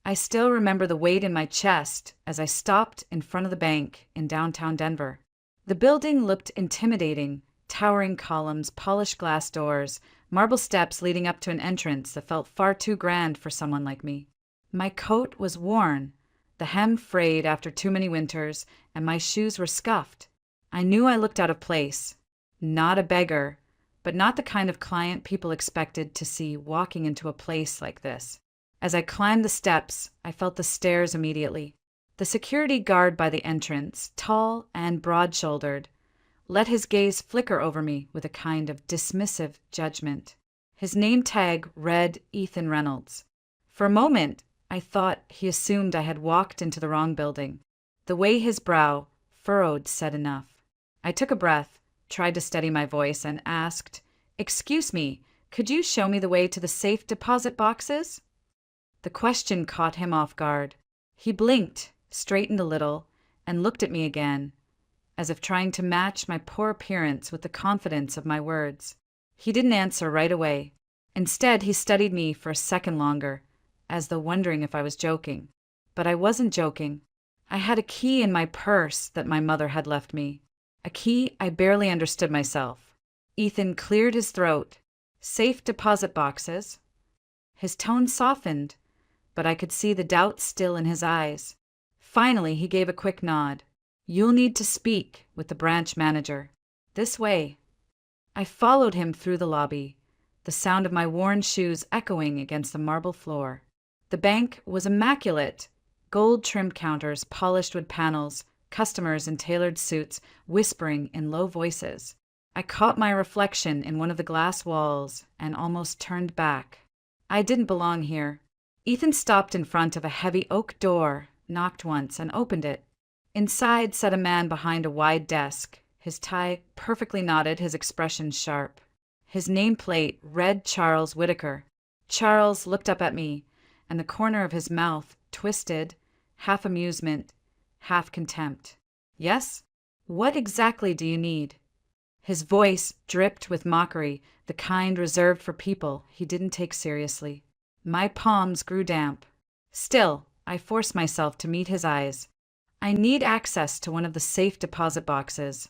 I still remember the weight in my chest as I stopped in front of the bank in downtown Denver. The building looked intimidating, towering columns, polished glass doors, marble steps leading up to an entrance that felt far too grand for someone like me. My coat was worn, the hem frayed after too many winters, and my shoes were scuffed. I knew I looked out of place. Not a beggar, but not the kind of client people expected to see walking into a place like this. As I climbed the steps, I felt the stares immediately. The security guard by the entrance, tall and broad-shouldered, let his gaze flicker over me with a kind of dismissive judgment. His name tag read Ethan Reynolds. For a moment, I thought he assumed I had walked into the wrong building. The way his brow furrowed said enough. I took a breath, tried to steady my voice, and asked, "Excuse me, could you show me the way to the safe deposit boxes?" The question caught him off guard. He blinked, straightened a little, and looked at me again, as if trying to match my poor appearance with the confidence of my words. He didn't answer right away. Instead, he studied me for a second longer, as though wondering if I was joking. But I wasn't joking. I had a key in my purse that my mother had left me. A key I barely understood myself. Ethan cleared his throat. Safe deposit boxes. His tone softened, but I could see the doubt still in his eyes. Finally, he gave a quick nod. "You'll need to speak with the branch manager. This way." I followed him through the lobby, the sound of my worn shoes echoing against the marble floor. The bank was immaculate. Gold-trimmed counters, polished wood panels, customers in tailored suits whispering in low voices. I caught my reflection in one of the glass walls and almost turned back. I didn't belong here. Ethan stopped in front of a heavy oak door, knocked once, and opened it. Inside sat a man behind a wide desk, his tie perfectly knotted, his expression sharp. His nameplate read Charles Whitaker. Charles looked up at me, and the corner of his mouth twisted, half amusement, half contempt. "Yes? What exactly do you need?" His voice dripped with mockery, the kind reserved for people he didn't take seriously. My palms grew damp. Still, I forced myself to meet his eyes. "I need access to one of the safe deposit boxes.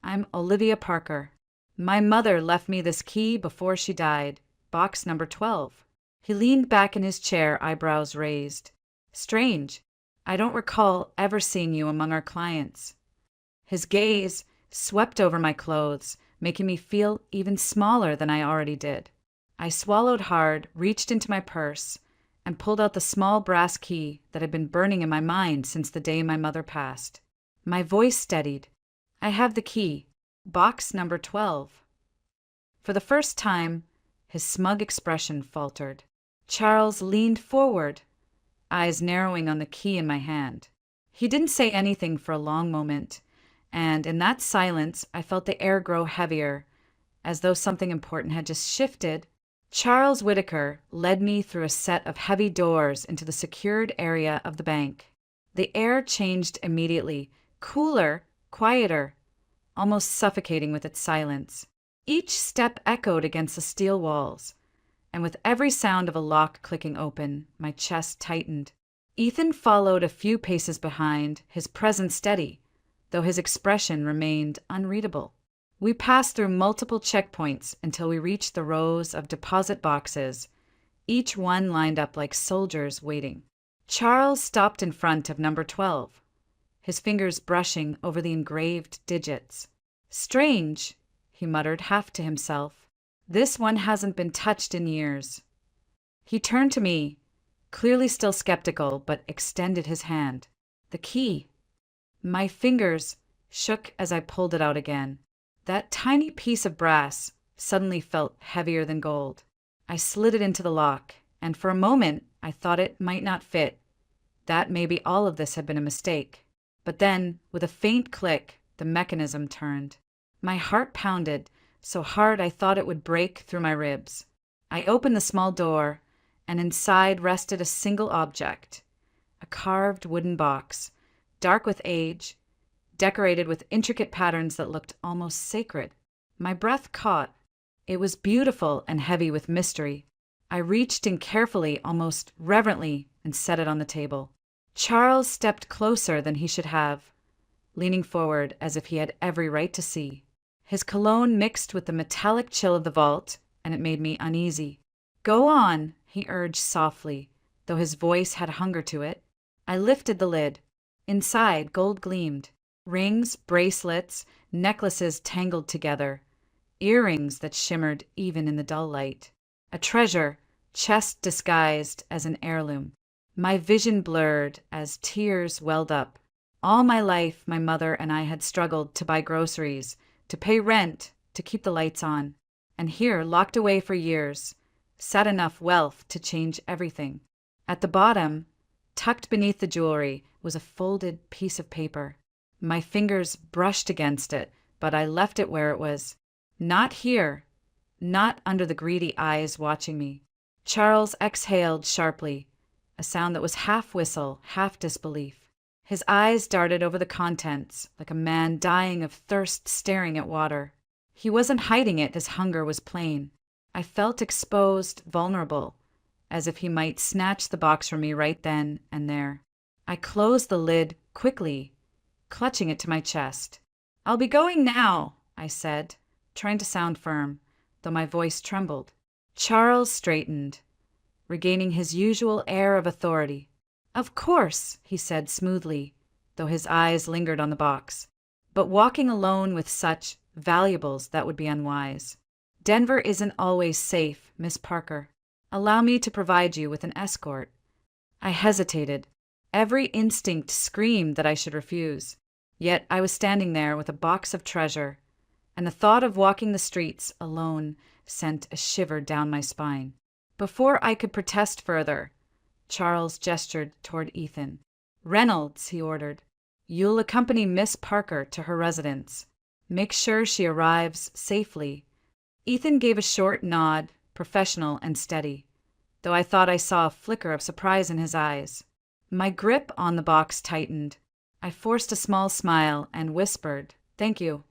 I'm Olivia Parker. My mother left me this key before she died. Box number 12. He leaned back in his chair, eyebrows raised. "Strange. I don't recall ever seeing you among our clients." His gaze swept over my clothes, making me feel even smaller than I already did. I swallowed hard, reached into my purse, and pulled out the small brass key that had been burning in my mind since the day my mother passed. My voice steadied. "I have the key. Box number 12. For the first time, his smug expression faltered. Charles leaned forward, eyes narrowing on the key in my hand. He didn't say anything for a long moment, and in that silence I felt the air grow heavier, as though something important had just shifted. Charles Whitaker led me through a set of heavy doors into the secured area of the bank. The air changed immediately, cooler, quieter, almost suffocating with its silence. Each step echoed against the steel walls, and with every sound of a lock clicking open, my chest tightened. Ethan followed a few paces behind, his presence steady, though his expression remained unreadable. We passed through multiple checkpoints until we reached the rows of deposit boxes, each one lined up like soldiers waiting. Charles stopped in front of number 12, his fingers brushing over the engraved digits. "Strange," he muttered half to himself. "This one hasn't been touched in years." He turned to me, clearly still skeptical, but extended his hand. The key. My fingers shook as I pulled it out again. That tiny piece of brass suddenly felt heavier than gold. I slid it into the lock, and for a moment I thought it might not fit, that maybe all of this had been a mistake. But then, with a faint click, the mechanism turned. My heart pounded, so hard I thought it would break through my ribs. I opened the small door, and inside rested a single object, a carved wooden box, dark with age, decorated with intricate patterns that looked almost sacred. My breath caught. It was beautiful and heavy with mystery. I reached in carefully, almost reverently, and set it on the table. Charles stepped closer than he should have, leaning forward as if he had every right to see. His cologne mixed with the metallic chill of the vault, and it made me uneasy. "Go on," he urged softly, though his voice had hunger to it. I lifted the lid. Inside, gold gleamed. Rings, bracelets, necklaces tangled together. Earrings that shimmered even in the dull light. A treasure, chest disguised as an heirloom. My vision blurred as tears welled up. All my life, my mother and I had struggled to buy groceries, to pay rent, to keep the lights on. And here, locked away for years, sat enough wealth to change everything. At the bottom, tucked beneath the jewelry, was a folded piece of paper. My fingers brushed against it, but I left it where it was. Not here. Not under the greedy eyes watching me. Charles exhaled sharply, a sound that was half whistle, half disbelief. His eyes darted over the contents, like a man dying of thirst staring at water. He wasn't hiding it, his hunger was plain. I felt exposed, vulnerable, as if he might snatch the box from me right then and there. I closed the lid quickly, clutching it to my chest. "I'll be going now," I said, trying to sound firm, though my voice trembled. Charles straightened, regaining his usual air of authority. "Of course," he said smoothly, though his eyes lingered on the box. "But walking alone with such valuables, that would be unwise. Denver isn't always safe, Miss Parker. Allow me to provide you with an escort." I hesitated. Every instinct screamed that I should refuse. Yet I was standing there with a box of treasure, and the thought of walking the streets alone sent a shiver down my spine. Before I could protest further, Charles gestured toward Ethan. "Reynolds," he ordered, "you'll accompany Miss Parker to her residence. Make sure she arrives safely." Ethan gave a short nod, professional and steady, though I thought I saw a flicker of surprise in his eyes. My grip on the box tightened. I forced a small smile and whispered, "Thank you."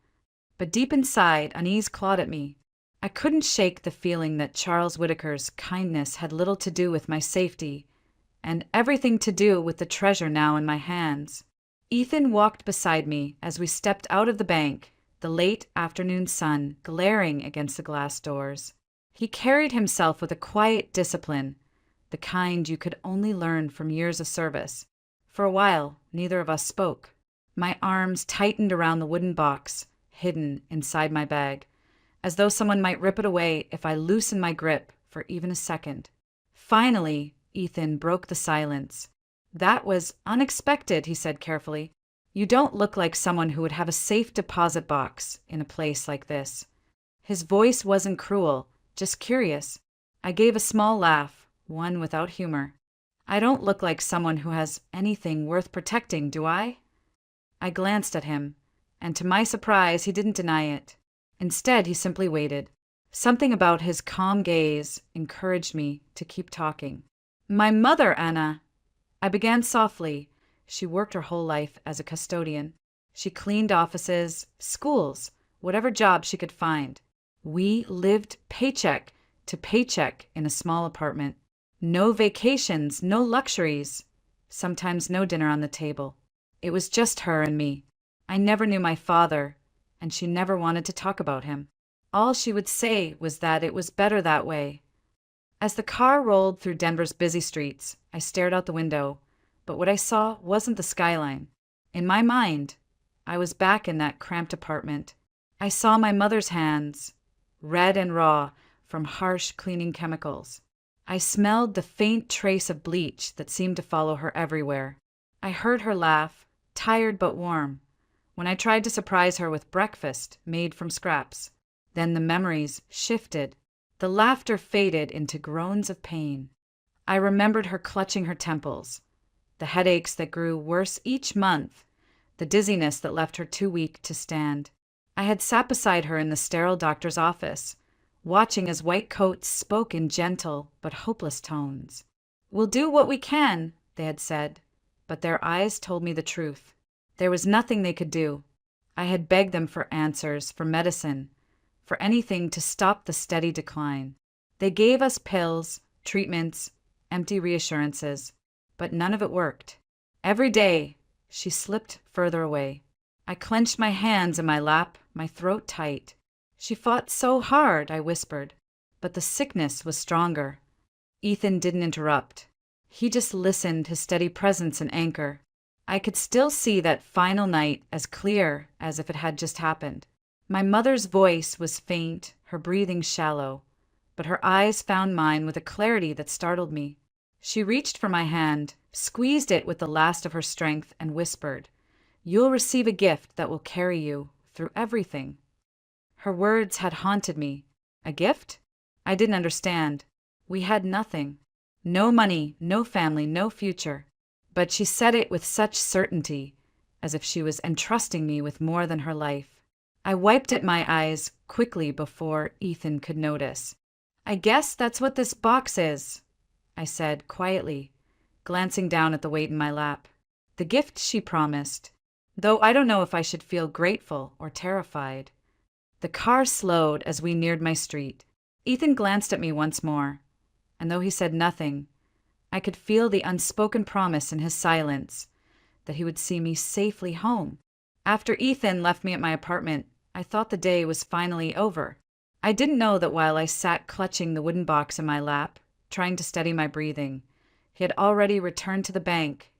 But deep inside, unease clawed at me. I couldn't shake the feeling that Charles Whitaker's kindness had little to do with my safety, and everything to do with the treasure now in my hands. Ethan walked beside me as we stepped out of the bank, the late afternoon sun glaring against the glass doors. He carried himself with a quiet discipline, the kind you could only learn from years of service. For a while, neither of us spoke. My arms tightened around the wooden box, hidden inside my bag, as though someone might rip it away if I loosened my grip for even a second. Finally, Ethan broke the silence. "That was unexpected," he said carefully. "You don't look like someone who would have a safe deposit box in a place like this." His voice wasn't cruel, just curious. I gave a small laugh, one without humor. "I don't look like someone who has anything worth protecting, do I?" I glanced at him, and to my surprise, he didn't deny it. Instead, he simply waited. Something about his calm gaze encouraged me to keep talking. "My mother, Anna." I began softly. She worked her whole life as a custodian. She cleaned offices, schools, whatever job she could find. We lived paycheck to paycheck in a small apartment. No vacations, no luxuries, sometimes no dinner on the table. It was just her and me. I never knew my father, and she never wanted to talk about him. All she would say was that it was better that way. As the car rolled through Denver's busy streets, I stared out the window, but what I saw wasn't the skyline. In my mind, I was back in that cramped apartment. I saw my mother's hands, red and raw from harsh cleaning chemicals. I smelled the faint trace of bleach that seemed to follow her everywhere. I heard her laugh, tired but warm, when I tried to surprise her with breakfast made from scraps. Then the memories shifted. The laughter faded into groans of pain. I remembered her clutching her temples, the headaches that grew worse each month, the dizziness that left her too weak to stand. I had sat beside her in the sterile doctor's office, watching as white coats spoke in gentle but hopeless tones. "We'll do what we can," they had said, but their eyes told me the truth. There was nothing they could do. I had begged them for answers, for medicine, for anything to stop the steady decline. They gave us pills, treatments, empty reassurances. but none of it worked. Every day, she slipped further away. I clenched my hands in my lap, my throat tight. She fought so hard, I whispered, but the sickness was stronger. Ethan didn't interrupt. He just listened, his steady presence an anchor. I could still see that final night as clear as if it had just happened. My mother's voice was faint, her breathing shallow, but her eyes found mine with a clarity that startled me. She reached for my hand, squeezed it with the last of her strength, and whispered, "You'll receive a gift that will carry you through everything." Her words had haunted me. A gift? I didn't understand. We had nothing. No money, no family, no future. But she said it with such certainty, as if she was entrusting me with more than her life. I wiped at my eyes quickly before Ethan could notice. "I guess that's what this box is," I said quietly, glancing down at the weight in my lap. The gift she promised, though I don't know if I should feel grateful or terrified. The car slowed as we neared my street. Ethan glanced at me once more, and though he said nothing, I could feel the unspoken promise in his silence that he would see me safely home. After Ethan left me at my apartment, I thought the day was finally over. I didn't know that while I sat clutching the wooden box in my lap, trying to steady my breathing, he had already returned to the bank,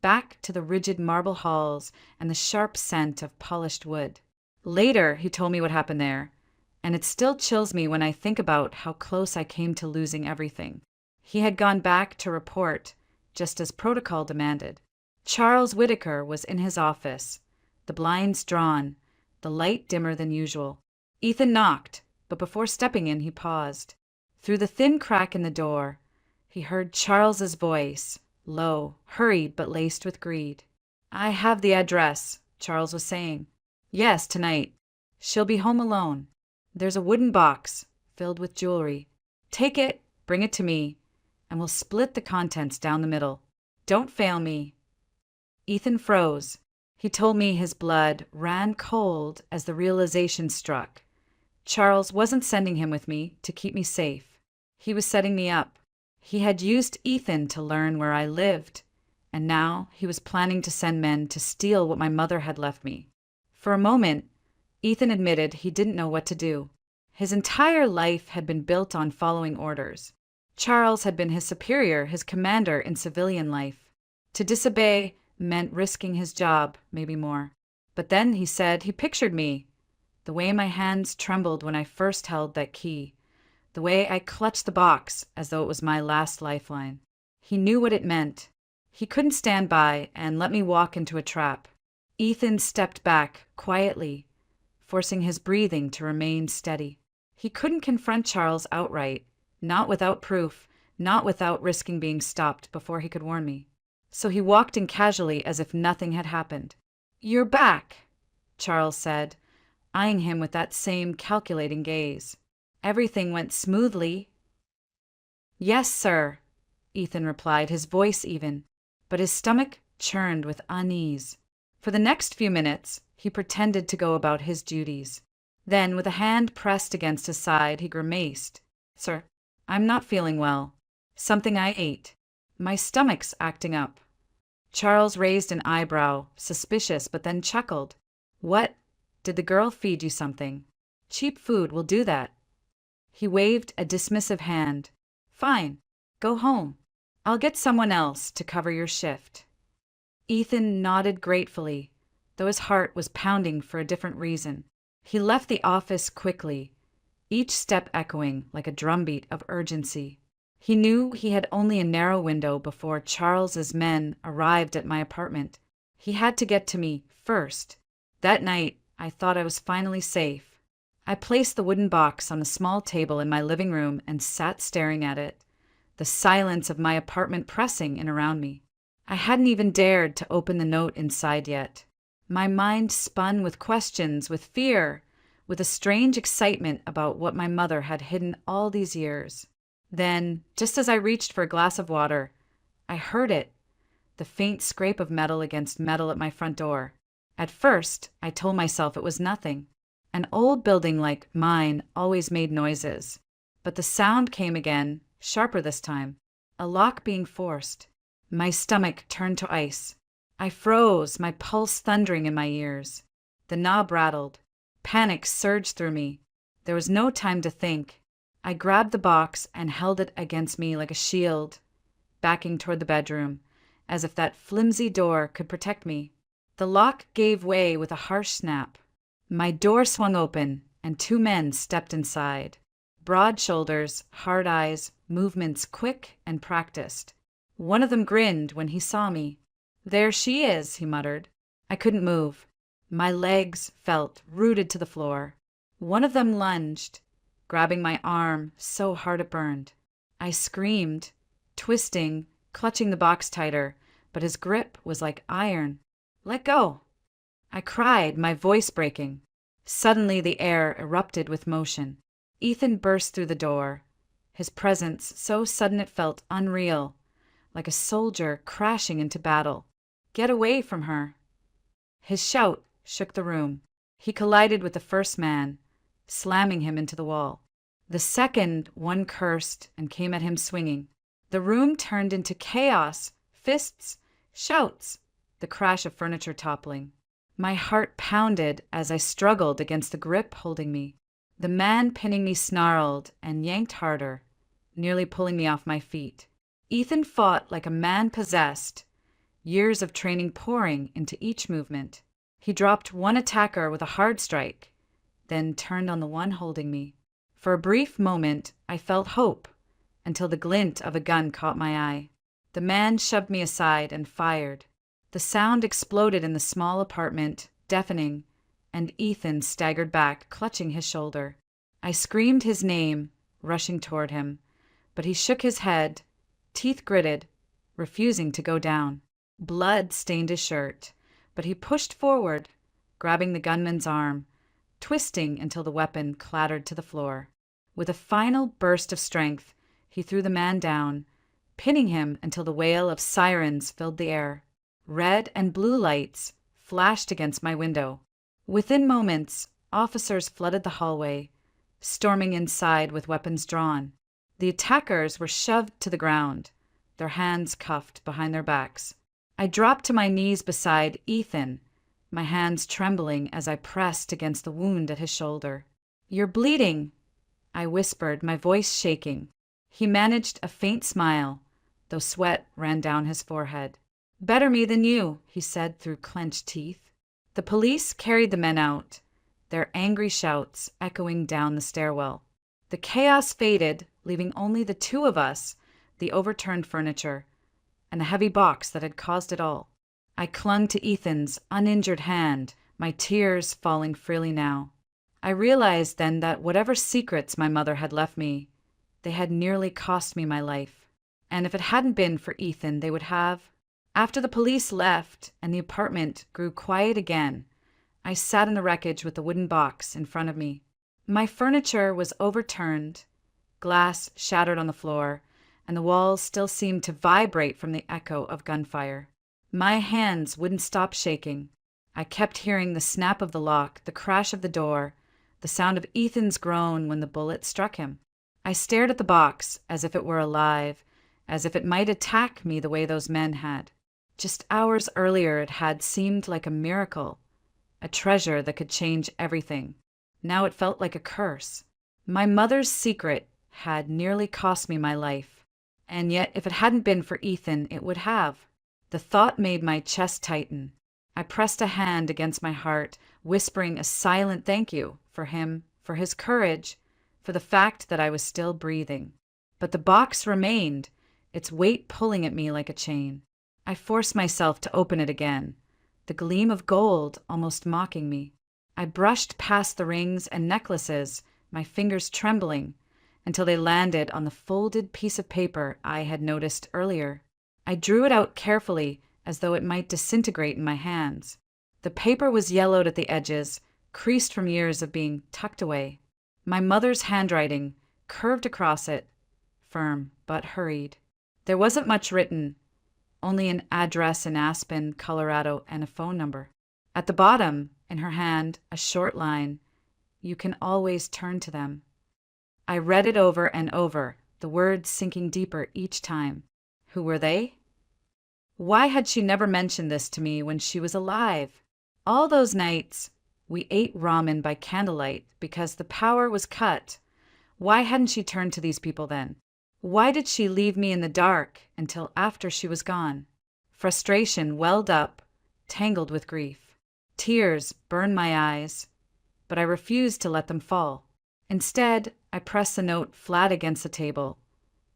back to the rigid marble halls and the sharp scent of polished wood. Later, he told me what happened there, and it still chills me when I think about how close I came to losing everything. He had gone back to report, just as protocol demanded. Charles Whitaker was in his office, the blinds drawn, the light dimmer than usual. Ethan knocked, but before stepping in, he paused. Through the thin crack in the door, he heard Charles's voice, low, hurried but laced with greed. "I have the address," Charles was saying. "Yes, tonight. She'll be home alone. There's a wooden box filled with jewelry. Take it, bring it to me, and we'll split the contents down the middle. Don't fail me." Ethan froze. He told me his blood ran cold as the realization struck. Charles wasn't sending him with me to keep me safe. He was setting me up. He had used Ethan to learn where I lived, and now he was planning to send men to steal what my mother had left me. For a moment, Ethan admitted he didn't know what to do. His entire life had been built on following orders. Charles had been his superior, his commander in civilian life. To disobey meant risking his job, maybe more. But then, he said, he pictured me. The way my hands trembled when I first held that key. The way I clutched the box as though it was my last lifeline. He knew what it meant. He couldn't stand by and let me walk into a trap. Ethan stepped back, quietly, forcing his breathing to remain steady. He couldn't confront Charles outright, not without proof, not without risking being stopped before he could warn me. So he walked in casually as if nothing had happened. "You're back," Charles said, eyeing him with that same calculating gaze. "Everything went smoothly." "Yes, sir," Ethan replied, his voice even, but his stomach churned with unease. For the next few minutes, he pretended to go about his duties. Then, with a hand pressed against his side, he grimaced. "Sir, I'm not feeling well. Something I ate. My stomach's acting up." Charles raised an eyebrow, suspicious, but then chuckled. "What? Did the girl feed you something? Cheap food will do that." He waved a dismissive hand. "Fine. Go home. I'll get someone else to cover your shift." Ethan nodded gratefully, though his heart was pounding for a different reason. He left the office quickly, each step echoing like a drumbeat of urgency. He knew he had only a narrow window before Charles's men arrived at my apartment. He had to get to me first. That night, I thought I was finally safe. I placed the wooden box on a small table in my living room and sat staring at it, the silence of my apartment pressing in around me. I hadn't even dared to open the note inside yet. My mind spun with questions, with fear, with a strange excitement about what my mother had hidden all these years. Then, just as I reached for a glass of water, I heard it, the faint scrape of metal against metal at my front door. At first, I told myself it was nothing. An old building like mine always made noises. But the sound came again, sharper this time, a lock being forced. My stomach turned to ice. I froze, my pulse thundering in my ears. The knob rattled. Panic surged through me. There was no time to think. I grabbed the box and held it against me like a shield, backing toward the bedroom, as if that flimsy door could protect me. The lock gave way with a harsh snap. My door swung open, and two men stepped inside. Broad shoulders, hard eyes, movements quick and practiced. One of them grinned when he saw me. "There she is," he muttered. I couldn't move. My legs felt rooted to the floor. One of them lunged, grabbing my arm so hard it burned. I screamed, twisting, clutching the box tighter, but his grip was like iron. "Let go!" I cried, my voice breaking. Suddenly the air erupted with motion. Ethan burst through the door, his presence so sudden it felt unreal, like a soldier crashing into battle. "Get away from her!" His shout shook the room. He collided with the first man, slamming him into the wall. The second one cursed and came at him swinging. The room turned into chaos, fists, shouts, the crash of furniture toppling. My heart pounded as I struggled against the grip holding me. The man pinning me snarled and yanked harder, nearly pulling me off my feet. Ethan fought like a man possessed, years of training pouring into each movement. He dropped one attacker with a hard strike, then turned on the one holding me. For a brief moment, I felt hope, until the glint of a gun caught my eye. The man shoved me aside and fired. The sound exploded in the small apartment, deafening, and Ethan staggered back, clutching his shoulder. I screamed his name, rushing toward him, but he shook his head, teeth gritted, refusing to go down. Blood stained his shirt, but he pushed forward, grabbing the gunman's arm, twisting until the weapon clattered to the floor. With a final burst of strength, he threw the man down, pinning him until the wail of sirens filled the air. Red and blue lights flashed against my window. Within moments, officers flooded the hallway, storming inside with weapons drawn. The attackers were shoved to the ground, their hands cuffed behind their backs. I dropped to my knees beside Ethan, my hands trembling as I pressed against the wound at his shoulder. "You're bleeding," I whispered, my voice shaking. He managed a faint smile, though sweat ran down his forehead. "Better me than you," he said through clenched teeth. The police carried the men out, their angry shouts echoing down the stairwell. The chaos faded, leaving only the two of us, the overturned furniture, and the heavy box that had caused it all. I clung to Ethan's uninjured hand, my tears falling freely now. I realized then that whatever secrets my mother had left me, they had nearly cost me my life. And if it hadn't been for Ethan, they would have. After the police left and the apartment grew quiet again, I sat in the wreckage with the wooden box in front of me. My furniture was overturned, glass shattered on the floor, and the walls still seemed to vibrate from the echo of gunfire. My hands wouldn't stop shaking. I kept hearing the snap of the lock, the crash of the door, the sound of Ethan's groan when the bullet struck him. I stared at the box as if it were alive, as if it might attack me the way those men had. Just hours earlier it had seemed like a miracle, a treasure that could change everything. Now it felt like a curse. My mother's secret had nearly cost me my life, and yet if it hadn't been for Ethan, it would have. The thought made my chest tighten. I pressed a hand against my heart, whispering a silent thank you for him, for his courage, for the fact that I was still breathing. But the box remained, its weight pulling at me like a chain. I forced myself to open it again, the gleam of gold almost mocking me. I brushed past the rings and necklaces, my fingers trembling, until they landed on the folded piece of paper I had noticed earlier. I drew it out carefully, as though it might disintegrate in my hands. The paper was yellowed at the edges, creased from years of being tucked away. My mother's handwriting curved across it, firm but hurried. There wasn't much written, only an address in Aspen, Colorado, and a phone number. At the bottom, in her hand, a short line, "You can always turn to them." I read it over and over, the words sinking deeper each time. Who were they? Why had she never mentioned this to me when she was alive? All those nights, we ate ramen by candlelight because the power was cut. Why hadn't she turned to these people then? Why did she leave me in the dark until after she was gone? Frustration welled up, tangled with grief. Tears burned my eyes, but I refused to let them fall. Instead, I pressed the note flat against the table,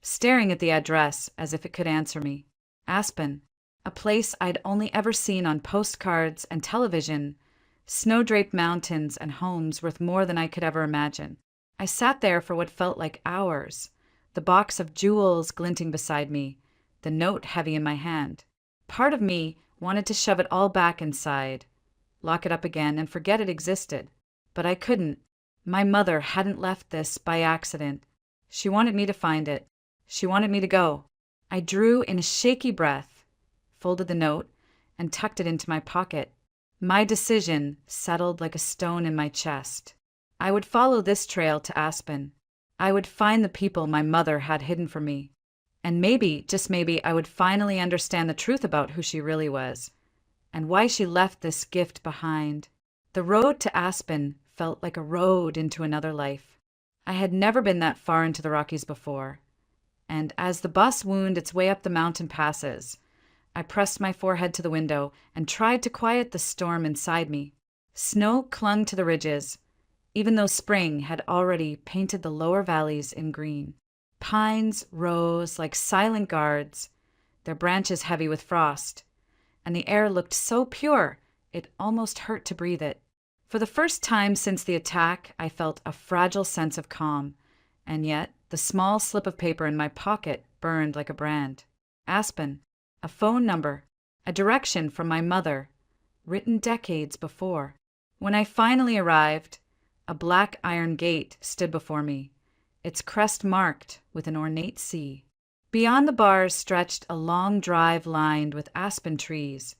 staring at the address as if it could answer me. Aspen, a place I'd only ever seen on postcards and television, snow-draped mountains and homes worth more than I could ever imagine. I sat there for what felt like hours, the box of jewels glinting beside me, the note heavy in my hand. Part of me wanted to shove it all back inside, lock it up again, and forget it existed. But I couldn't. My mother hadn't left this by accident. She wanted me to find it. She wanted me to go. I drew in a shaky breath, folded the note, and tucked it into my pocket. My decision settled like a stone in my chest. I would follow this trail to Aspen. I would find the people my mother had hidden from me. And maybe, just maybe, I would finally understand the truth about who she really was, and why she left this gift behind. The road to Aspen felt like a road into another life. I had never been that far into the Rockies before, and as the bus wound its way up the mountain passes, I pressed my forehead to the window and tried to quiet the storm inside me. Snow clung to the ridges, even though spring had already painted the lower valleys in green. Pines rose like silent guards, their branches heavy with frost, and the air looked so pure it almost hurt to breathe it. For the first time since the attack, I felt a fragile sense of calm, and yet the small slip of paper in my pocket burned like a brand. Aspen, a phone number, a direction from my mother, written decades before. When I finally arrived, a black iron gate stood before me, its crest marked with an ornate C. Beyond the bars stretched a long drive lined with aspen trees,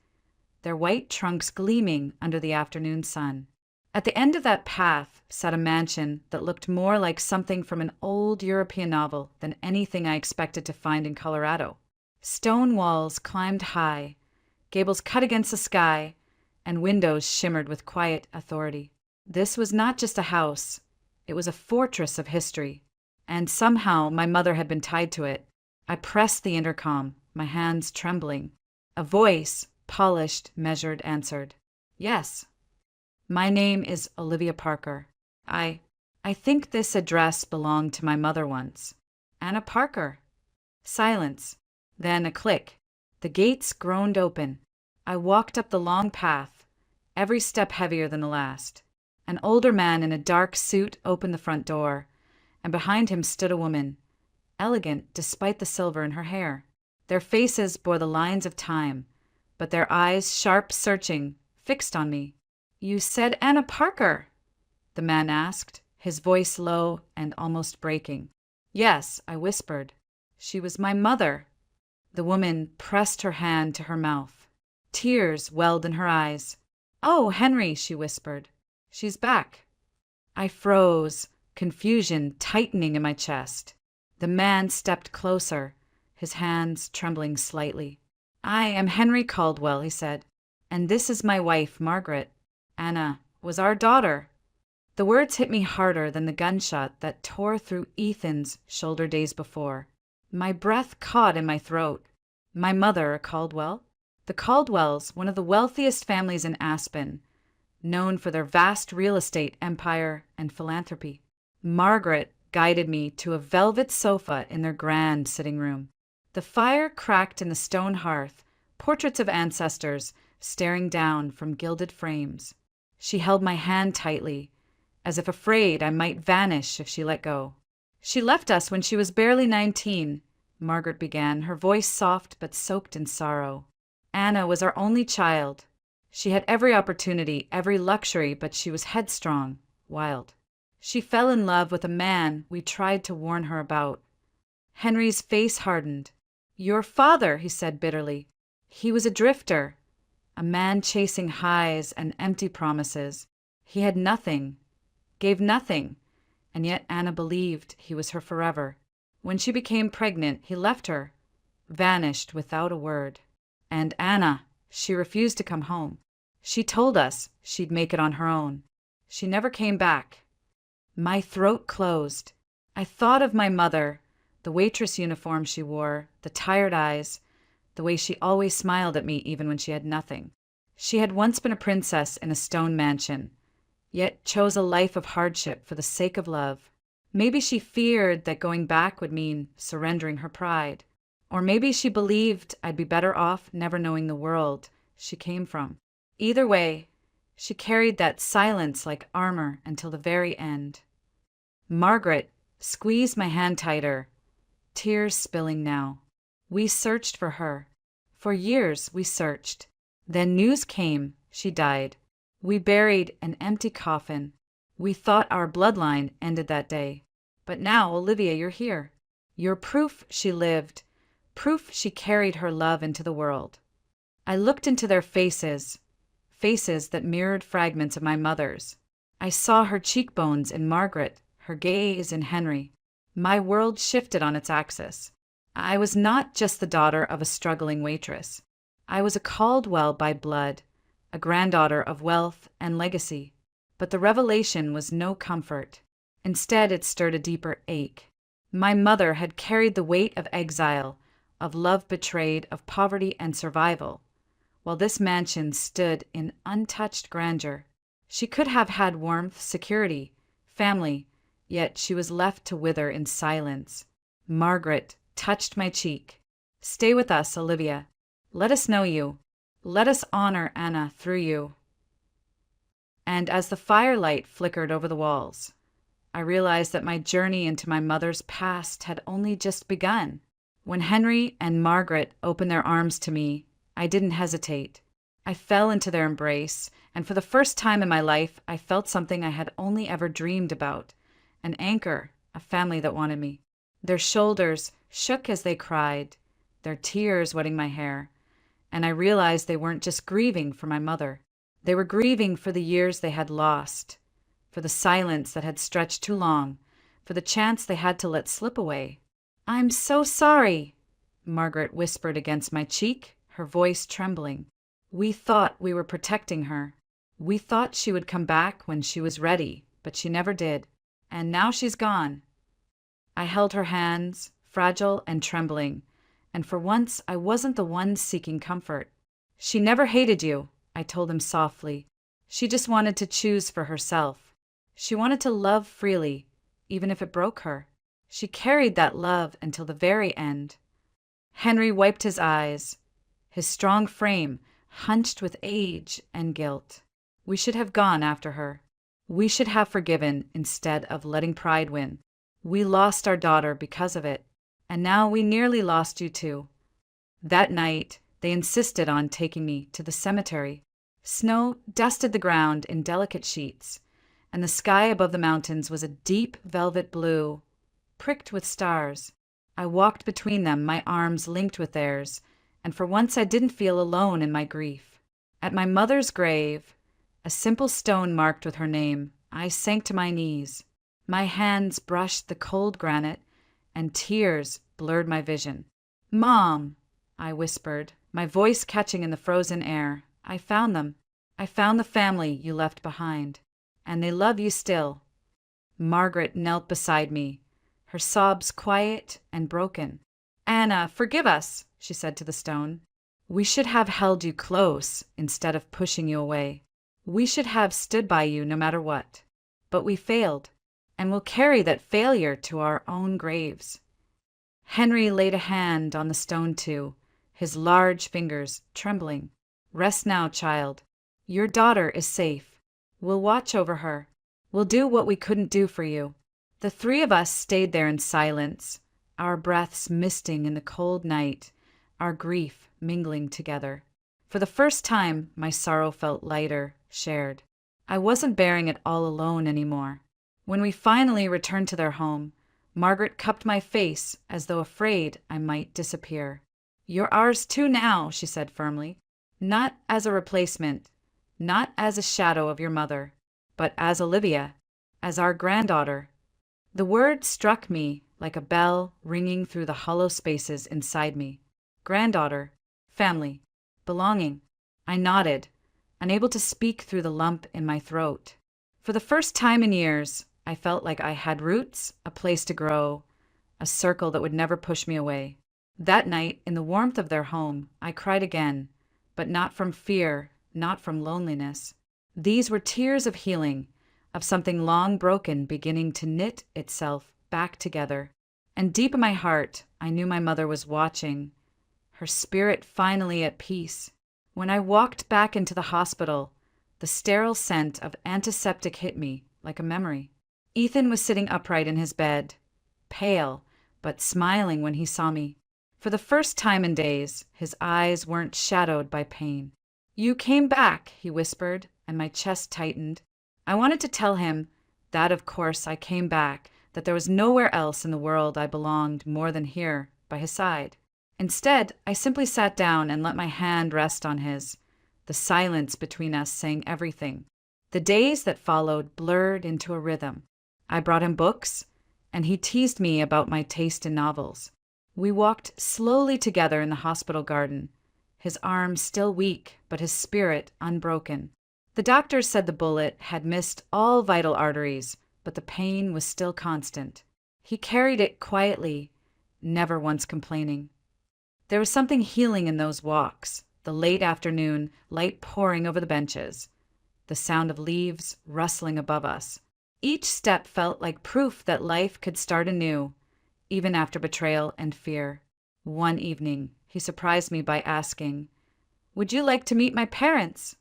their white trunks gleaming under the afternoon sun. At the end of that path sat a mansion that looked more like something from an old European novel than anything I expected to find in Colorado. Stone walls climbed high, gables cut against the sky, and windows shimmered with quiet authority. This was not just a house, it was a fortress of history, and somehow my mother had been tied to it. I pressed the intercom, my hands trembling. A voice, polished, measured, answered. Yes. My name is Olivia Parker. I think this address belonged to my mother once. Anna Parker. Silence. Then a click. The gates groaned open. I walked up the long path, every step heavier than the last. An older man in a dark suit opened the front door, and behind him stood a woman, elegant despite the silver in her hair. Their faces bore the lines of time, but their eyes, sharp, searching, fixed on me. You said Anna Parker? The man asked, his voice low and almost breaking. Yes, I whispered. She was my mother. The woman pressed her hand to her mouth. Tears welled in her eyes. Oh, Henry, she whispered. She's back. I froze, confusion tightening in my chest. The man stepped closer, his hands trembling slightly. I am Henry Caldwell, he said, and this is my wife, Margaret. Anna was our daughter. The words hit me harder than the gunshot that tore through Ethan's shoulder days before. My breath caught in my throat. My mother, a Caldwell? The Caldwells, one of the wealthiest families in Aspen, known for their vast real estate empire and philanthropy. Margaret guided me to a velvet sofa in their grand sitting room. The fire cracked in the stone hearth, portraits of ancestors staring down from gilded frames. She held my hand tightly, as if afraid I might vanish if she let go. She left us when she was barely 19, Margaret began, her voice soft but soaked in sorrow. Anna was our only child. She had every opportunity, every luxury, but she was headstrong, wild. She fell in love with a man we tried to warn her about. Henry's face hardened. Your father, he said bitterly. He was a drifter, a man chasing highs and empty promises. He had nothing, gave nothing, and yet Anna believed he was her forever. When she became pregnant, he left her, vanished without a word. And Anna, she refused to come home. She told us she'd make it on her own. She never came back. My throat closed. I thought of my mother, the waitress uniform she wore, the tired eyes, the way she always smiled at me even when she had nothing. She had once been a princess in a stone mansion, yet chose a life of hardship for the sake of love. Maybe she feared that going back would mean surrendering her pride. Or maybe she believed I'd be better off never knowing the world she came from. Either way, she carried that silence like armor until the very end. Margaret squeezed my hand tighter, tears spilling now. We searched for her. For years we searched. Then news came, she died. We buried an empty coffin. We thought our bloodline ended that day. But now, Olivia, you're here. You're proof she lived, proof she carried her love into the world. I looked into their faces, faces that mirrored fragments of my mother's. I saw her cheekbones in Margaret, her gaze in Henry. My world shifted on its axis. I was not just the daughter of a struggling waitress. I was a Caldwell by blood, a granddaughter of wealth and legacy. But the revelation was no comfort. Instead, it stirred a deeper ache. My mother had carried the weight of exile, of love betrayed, of poverty and survival, while this mansion stood in untouched grandeur. She could have had warmth, security, family, yet she was left to wither in silence. Margaret touched my cheek. Stay with us, Olivia. Let us know you. Let us honor Anna through you. And as the firelight flickered over the walls, I realized that my journey into my mother's past had only just begun. When Henry and Margaret opened their arms to me, I didn't hesitate. I fell into their embrace, and for the first time in my life, I felt something I had only ever dreamed about, an anchor, a family that wanted me. Their shoulders shook as they cried, their tears wetting my hair, and I realized they weren't just grieving for my mother. They were grieving for the years they had lost, for the silence that had stretched too long, for the chance they had to let slip away. "I'm so sorry," Margaret whispered against my cheek, her voice trembling. "We thought we were protecting her. We thought she would come back when she was ready, but she never did. And now she's gone." I held her hands, fragile and trembling, and for once I wasn't the one seeking comfort. "She never hated you," I told him softly. "She just wanted to choose for herself. She wanted to love freely, even if it broke her. She carried that love until the very end." Henry wiped his eyes, his strong frame hunched with age and guilt. "We should have gone after her. We should have forgiven instead of letting pride win. We lost our daughter because of it, and now we nearly lost you too." That night, they insisted on taking me to the cemetery. Snow dusted the ground in delicate sheets, and the sky above the mountains was a deep velvet blue, pricked with stars. I walked between them, my arms linked with theirs, and for once I didn't feel alone in my grief. At my mother's grave, a simple stone marked with her name, I sank to my knees. My hands brushed the cold granite, and tears blurred my vision. "Mom," I whispered, my voice catching in the frozen air, "I found them. I found the family you left behind, and they love you still." Margaret knelt beside me, her sobs quiet and broken. "Anna, forgive us," she said to the stone. "We should have held you close instead of pushing you away. We should have stood by you no matter what. But we failed, and we'll carry that failure to our own graves." Henry laid a hand on the stone too, his large fingers trembling. "Rest now, child. Your daughter is safe. We'll watch over her. We'll do what we couldn't do for you." The three of us stayed there in silence, our breaths misting in the cold night, our grief mingling together. For the first time, my sorrow felt lighter, shared. I wasn't bearing it all alone anymore. When we finally returned to their home, Margaret cupped my face as though afraid I might disappear. "You're ours too now," she said firmly. "Not as a replacement, not as a shadow of your mother, but as Olivia, as our granddaughter." The word struck me like a bell ringing through the hollow spaces inside me. Granddaughter, family. belonging. I nodded, unable to speak through the lump in my throat. For the first time in years, I felt like I had roots, a place to grow, a circle that would never push me away. That night, in the warmth of their home, I cried again, but not from fear, not from loneliness. These were tears of healing, of something long broken beginning to knit itself back together. And deep in my heart, I knew my mother was watching, her spirit finally at peace. When I walked back into the hospital, the sterile scent of antiseptic hit me like a memory. Ethan was sitting upright in his bed, pale, but smiling when he saw me. For the first time in days, his eyes weren't shadowed by pain. "You came back," he whispered, and my chest tightened. I wanted to tell him that, of course, I came back, that there was nowhere else in the world I belonged more than here, by his side. Instead, I simply sat down and let my hand rest on his, the silence between us saying everything. The days that followed blurred into a rhythm. I brought him books, and he teased me about my taste in novels. We walked slowly together in the hospital garden, his arm still weak, but his spirit unbroken. The doctors said the bullet had missed all vital arteries, but the pain was still constant. He carried it quietly, never once complaining. There was something healing in those walks, the late afternoon light pouring over the benches, the sound of leaves rustling above us. Each step felt like proof that life could start anew, even after betrayal and fear. One evening, he surprised me by asking, "Would you like to meet my parents?"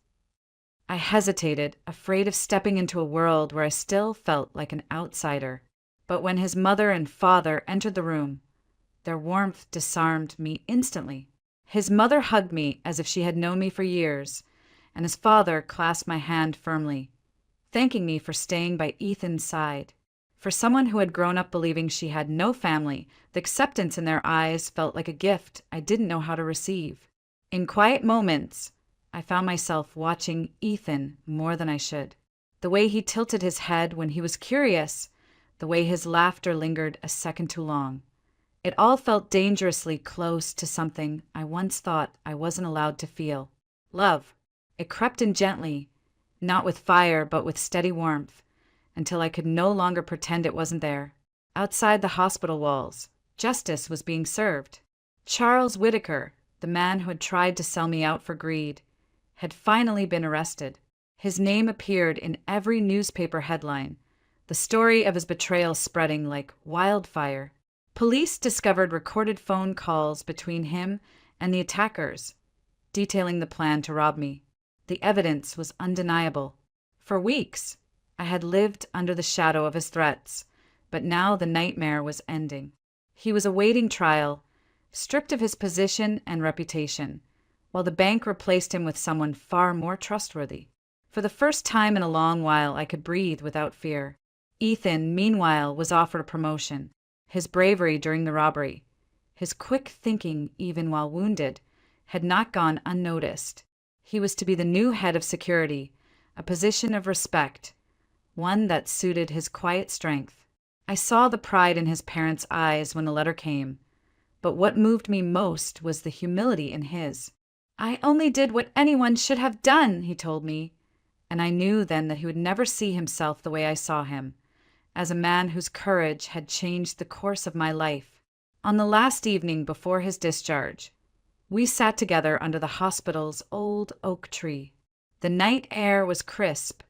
I hesitated, afraid of stepping into a world where I still felt like an outsider. But when his mother and father entered the room, their warmth disarmed me instantly. His mother hugged me as if she had known me for years, and his father clasped my hand firmly, thanking me for staying by Ethan's side. For someone who had grown up believing she had no family, the acceptance in their eyes felt like a gift I didn't know how to receive. In quiet moments, I found myself watching Ethan more than I should. The way he tilted his head when he was curious, the way his laughter lingered a second too long. It all felt dangerously close to something I once thought I wasn't allowed to feel. Love. It crept in gently, not with fire but with steady warmth, until I could no longer pretend it wasn't there. Outside the hospital walls, justice was being served. Charles Whitaker, the man who had tried to sell me out for greed, had finally been arrested. His name appeared in every newspaper headline, the story of his betrayal spreading like wildfire. Police discovered recorded phone calls between him and the attackers, detailing the plan to rob me. The evidence was undeniable. For weeks, I had lived under the shadow of his threats, but now the nightmare was ending. He was awaiting trial, stripped of his position and reputation, while the bank replaced him with someone far more trustworthy. For the first time in a long while, I could breathe without fear. Ethan, meanwhile, was offered a promotion. His bravery during the robbery, his quick thinking even while wounded, had not gone unnoticed. He was to be the new head of security, a position of respect, one that suited his quiet strength. I saw the pride in his parents' eyes when the letter came, but what moved me most was the humility in his. "I only did what anyone should have done," he told me, and I knew then that he would never see himself the way I saw him, as a man whose courage had changed the course of my life. On the last evening before his discharge, we sat together under the hospital's old oak tree. The night air was crisp,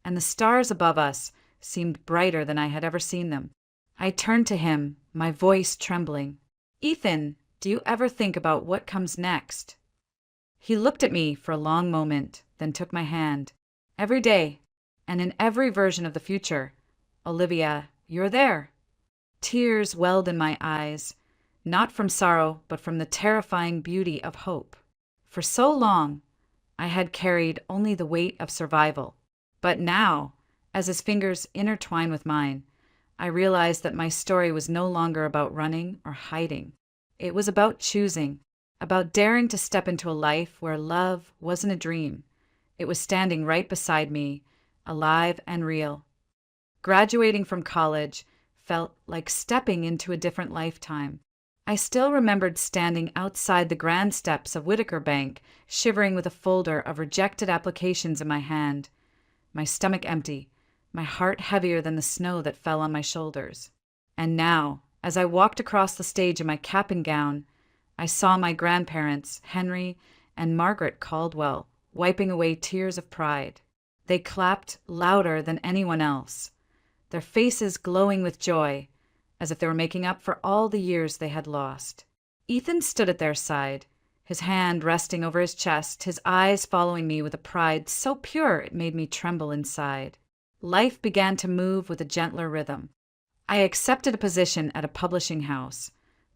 and the stars above us seemed brighter than I had ever seen them. I turned to him, my voice trembling. "Ethan, do you ever think about what comes next?" He looked at me for a long moment, then took my hand. "Every day, and in every version of the future, Olivia, you're there." Tears welled in my eyes, not from sorrow, but from the terrifying beauty of hope. For so long, I had carried only the weight of survival. But now, as his fingers intertwined with mine, I realized that my story was no longer about running or hiding. It was about choosing, about daring to step into a life where love wasn't a dream. It was standing right beside me, alive and real. Graduating from college felt like stepping into a different lifetime. I still remembered standing outside the grand steps of Whitaker Bank, shivering with a folder of rejected applications in my hand, my stomach empty, my heart heavier than the snow that fell on my shoulders. And now, as I walked across the stage in my cap and gown, I saw my grandparents, Henry and Margaret Caldwell, wiping away tears of pride. They clapped louder than anyone else, their faces glowing with joy, as if they were making up for all the years they had lost. Ethan stood at their side, his hand resting over his chest, his eyes following me with a pride so pure it made me tremble inside. Life began to move with a gentler rhythm. I accepted a position at a publishing house,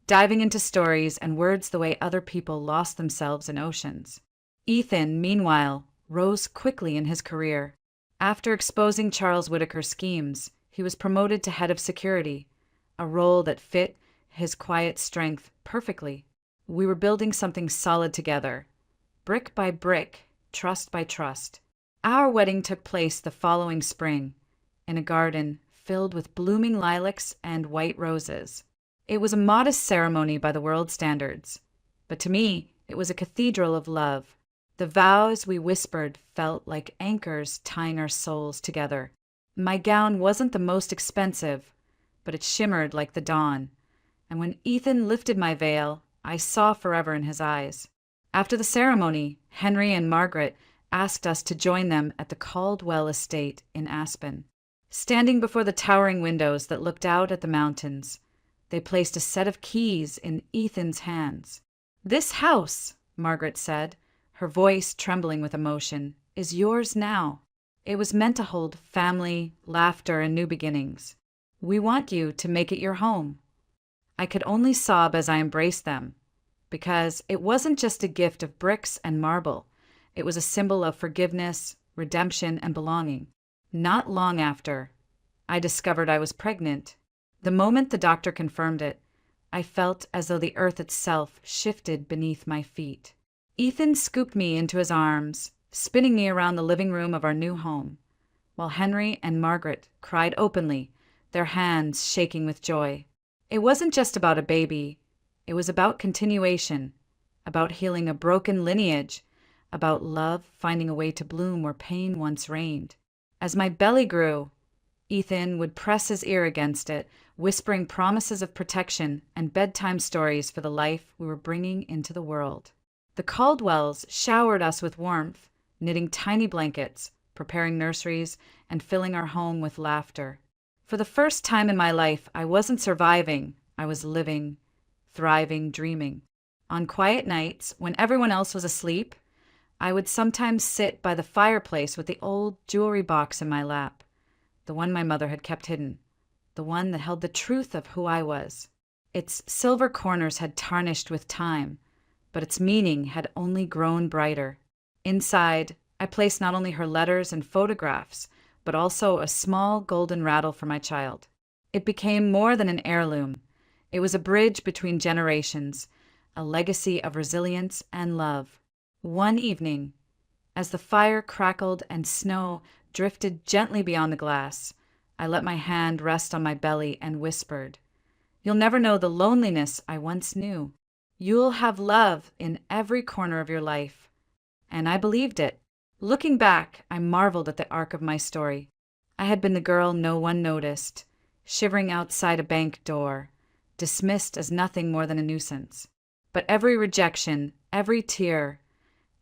diving into stories and words the way other people lost themselves in oceans. Ethan, meanwhile, rose quickly in his career. After exposing Charles Whitaker's schemes, he was promoted to head of security, a role that fit his quiet strength perfectly. We were building something solid together, brick by brick, trust by trust. Our wedding took place the following spring, in a garden filled with blooming lilacs and white roses. It was a modest ceremony by the world's standards, but to me, it was a cathedral of love. The vows we whispered felt like anchors tying our souls together. My gown wasn't the most expensive, but it shimmered like the dawn, and when Ethan lifted my veil, I saw forever in his eyes. After the ceremony, Henry and Margaret asked us to join them at the Caldwell estate in Aspen. Standing before the towering windows that looked out at the mountains, they placed a set of keys in Ethan's hands. "This house," Margaret said, her voice trembling with emotion, "is yours now. It was meant to hold family, laughter, and new beginnings. We want you to make it your home." I could only sob as I embraced them, because it wasn't just a gift of bricks and marble. It was a symbol of forgiveness, redemption, and belonging. Not long after, I discovered I was pregnant. The moment the doctor confirmed it, I felt as though the earth itself shifted beneath my feet. Ethan scooped me into his arms, spinning me around the living room of our new home, while Henry and Margaret cried openly, their hands shaking with joy. It wasn't just about a baby. It was about continuation, about healing a broken lineage, about love finding a way to bloom where pain once reigned. As my belly grew, Ethan would press his ear against it, whispering promises of protection and bedtime stories for the life we were bringing into the world. The Caldwells showered us with warmth, knitting tiny blankets, preparing nurseries, and filling our home with laughter. For the first time in my life, I wasn't surviving, I was living, thriving, dreaming. On quiet nights, when everyone else was asleep, I would sometimes sit by the fireplace with the old jewelry box in my lap, the one my mother had kept hidden, the one that held the truth of who I was. Its silver corners had tarnished with time, but its meaning had only grown brighter. Inside, I placed not only her letters and photographs, but also a small golden rattle for my child. It became more than an heirloom. It was a bridge between generations, a legacy of resilience and love. One evening, as the fire crackled and snow drifted gently beyond the glass, I let my hand rest on my belly and whispered, "You'll never know the loneliness I once knew. You'll have love in every corner of your life." And I believed it. Looking back, I marveled at the arc of my story. I had been the girl no one noticed, shivering outside a bank door, dismissed as nothing more than a nuisance. But every rejection, every tear,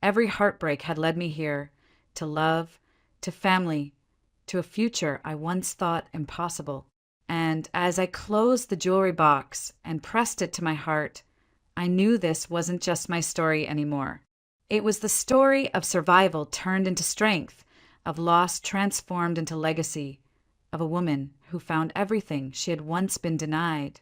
every heartbreak had led me here, to love, to family, to a future I once thought impossible. And as I closed the jewelry box and pressed it to my heart, I knew this wasn't just my story anymore. It was the story of survival turned into strength, of loss transformed into legacy, of a woman who found everything she had once been denied.